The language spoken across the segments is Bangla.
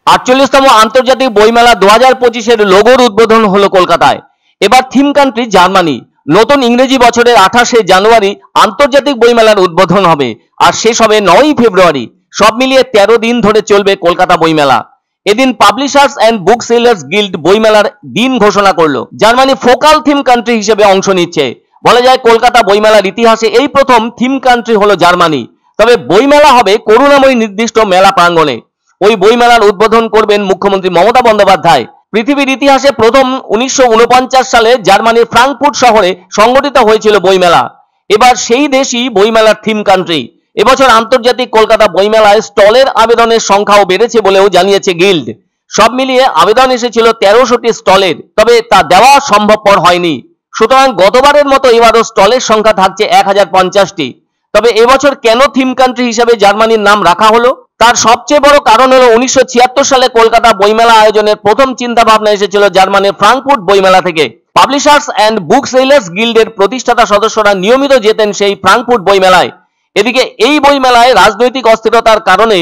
48তম আন্তর্জাতিক বইমেলা 2025-এর লোগোর উদ্বোধন হলো কলকাতায়। এবার থিম কান্ট্রি জার্মানি। নতুন ইংরেজি বছরের 28শে জানুয়ারি আন্তর্জাতিক বইমেলার উদ্বোধন হবে আর শেষ হবে 9ই ফেব্রুয়ারি। সব মিলিয়ে 13 দিন ধরে চলবে কলকাতা বইমেলা। এদিন publishers and book sellers guild বইমেলার দিন ঘোষণা করলো। জার্মানি ফোকাল থিম কান্ট্রি হিসেবে অংশ নিচ্ছে। বলা যায় কলকাতা বইমেলার ইতিহাসে এই প্রথম থিম কান্ট্রি হলো জার্মানি। তবে বইমেলা হবে করুণাময়ী নির্দিষ্ট মেলা প্রাঙ্গণে। ওই বইমেলার উদ্বোধন করবেন মুখ্যমন্ত্রী মমতা বন্দ্যোপাধ্যায়। পৃথিবীর ইতিহাসে প্রথম 1949 সালে জার্মানির ফ্রাঙ্কফুর্ট শহরে সংগঠিত হয়েছিল বইমেলা। এবার সেই দেশই বইমেলার থিম কান্ট্রি। এবছর আন্তর্জাতিক কলকাতা বইমেলায় স্টলের আবেদনের সংখ্যাও বেড়েছে বলেও জানিয়েছে গিল্ড। সব মিলিয়ে আবেদন এসেছিল 1300টি স্টলের, তবে তা দেওয়া সম্ভবপর হয়নি। সুতরাং গতবারের মতো এবারও স্টলের সংখ্যা থাকছে 1050টি। তবে এবছর কেন থিম কান্ট্রি হিসেবে জার্মানির নাম রাখা হলো, তার সবচেয়ে বড় কারণ হলো 1976 সালে কলকাতা বইমেলা আয়োজনের প্রথম চিন্তা ভাবনা এসেছিল জার্মানির ফ্রাঙ্কফুর্ট বইমেলা থেকে। পাবলিশার্স অ্যান্ড বুক সেলার্স গিল্ডের প্রতিষ্ঠাতা সদস্যরা নিয়মিত যেতেন সেই ফ্রাঙ্কফুর্ট বইমেলায়। এদিকে এই বইমেলায় রাজনৈতিক অস্থিরতার কারণে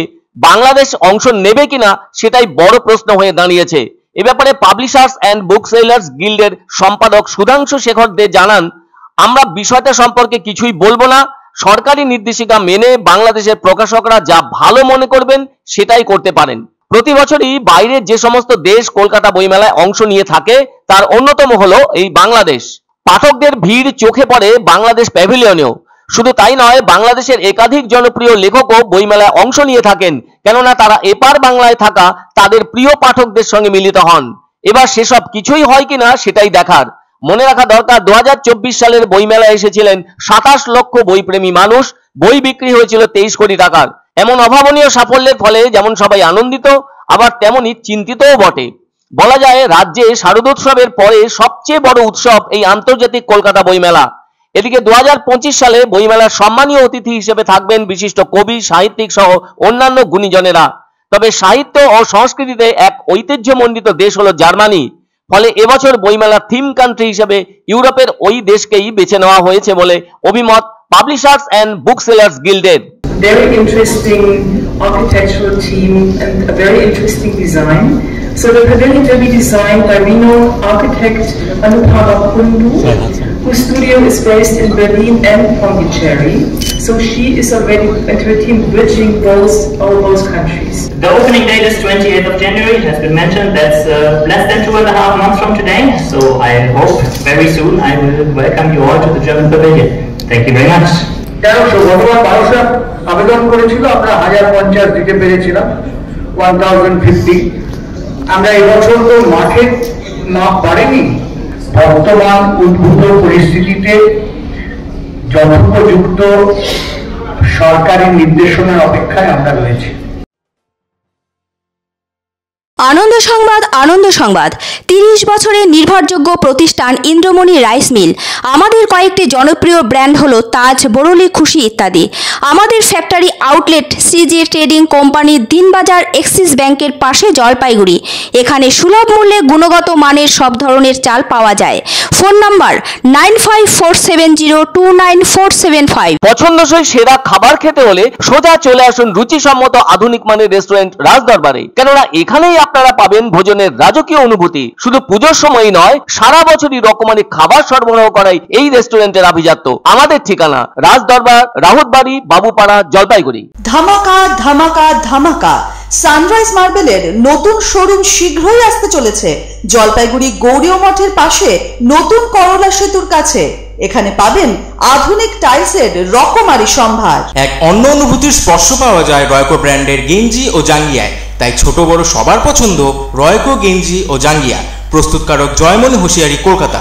বাংলাদেশ অংশ নেবে কিনা সেটাই বড় প্রশ্ন হয়ে দাঁড়িয়েছে। এ ব্যাপারে পাবলিশার্স অ্যান্ড বুক সেলার্স গিল্ডের সম্পাদক সুধাংশু শেখর দে জানান, আমরা বিষয়টা সম্পর্কে কিছুই বলবো না। সরকারি নির্দেশিকা মেনে বাংলাদেশের প্রকাশকরা যা ভালো মনে করবেন সেটাই করতে পারেন। প্রতি বছরই বাইরের যে সমস্ত দেশ কলকাতা বইমেলায় অংশ নিয়ে থাকে তার অন্যতম হলো এই বাংলাদেশ। পাঠকদের ভিড় চোখে পড়ে বাংলাদেশ প্যাভিলিয়নেও। শুধু তাই নয়, বাংলাদেশের একাধিক জনপ্রিয় লেখকও বইমেলায় অংশ নিয়ে থাকেন, কেননা তারা এপার বাংলায় থাকা তাদের প্রিয় পাঠকদের সঙ্গে মিলিত হন। এবার সেসব কিছুই হয় কিনা সেটাই দেখার। মনে রাখা দরকার 2024 সালের বইমেলায় এসেছিলেন 27 লক্ষ বইপ্রেমী মানুষ। বই বিক্রি হয়েছিল 23 কোটি টাকার। এমন অভাবনীয় সাফল্যের ফলে যেমন সবাই আনন্দিত, আবার তেমনি চিন্তিতও বটে। বলা যায় রাজ্যে শারদোৎসবের পরে সবচেয়ে বড় উৎসব এই আন্তর্জাতিক কলকাতা বইমেলা। এদিকে 2025 সালে বইমেলার সম্মানীয় অতিথি হিসেবে থাকবেন বিশিষ্ট কবি, সাহিত্যিক সহ অন্যান্য গুণীজনেরা। তবে সাহিত্য ও সংস্কৃতিতে এক ঐতিহ্যমণ্ডিত দেশ হলো জার্মানি। ফলে এবছর বইমেলার থিম কান্ট্রি হিসেবে ইউরোপের ওই দেশকেই বেছে নেওয়া হয়েছে বলে অভিমত পাবলিশার্স অ্যান্ড বুক সেলার্স গিল্ডের। Very interesting architectural team and a very interesting design. So the pavilion will be designed by renowned architect Anupama Kundu, whose studio is based in Berlin and Pondicherry. So she is already and her team bridging all those countries. The opening date is 28th of January. It has been mentioned. That's less than 2.5 months from today. So I hope very soon I will welcome you all to the German Pavilion. Thank you very much. 1300 আবেদন করেছিল, আমরা 1050 দিতে পেরেছিলাম, 1050। আমরা এবছর তো মাঠে না পারিনি। বর্তমান উদ্ভূত পরিস্থিতিতে যথোপযুক্ত সরকারি নির্দেশনার অপেক্ষায় আমরা রয়েছি। আনন্দ সংবাদ, আনন্দ সংবাদ। 30 বছরের নির্ভরযোগ্য প্রতিষ্ঠান ইন্দ্রমণি রাইস মিল। আমাদের কয়েকটি জনপ্রিয় ব্র্যান্ড হলো তাজ, বরলি, খুশি ইত্যাদি। আমাদের factory outlet CG trading company, Dinbazar, axis ব্যাংকের পাশে, জলপাইগুড়ি। এখানে সুলভ মূল্যে গুণগত মানের সব ধরনের চাল পাওয়া যায়। Phone number 9547029475। পছন্দসই সেরা খাবার খেতে হলে সোজা চলে আসুন রুচিসম্মত আধুনিক মানের রেস্টুরেন্ট রাজদরবারে। কেননা এখানেই আপনারা পাবেন ভোজনের রাজকীয় অনুভূতি। শুধু পুজোর সময়ই নয়, সারা বছরই রকমারি খাবার সরবরাহ করাই এই রেস্টুরেন্টের আভিজাত্য। আমাদের ঠিকানা রাজদরবার, রাহুতবাড়ি, বাবুপাড়া, জলপাইগুড়ি। ধামাকা ধামাকা ধামাকা! সানরাইজ মার্বেলের নতুন শোরুম শীঘ্রই আসতে চলেছে জলপাইগুড়ি গৌরীয় মঠের পাশে নতুন করলা সেতুর কাছে। এখানে পাবেন আধুনিক টাইলসের রকমারি সম্ভার। এক অন্য অনুভূতির স্পর্শ পাওয়া যায় রয়কো ব্র্যান্ডের গেঞ্জি ও জাঙ্গিয়ায়। তাই ছোট বড় সবার পছন্দ রয়কো গেঞ্জি ও জাঙ্গিয়া। প্রস্তুতকারক জয়মনি হোশিয়ারি, কলকাতা।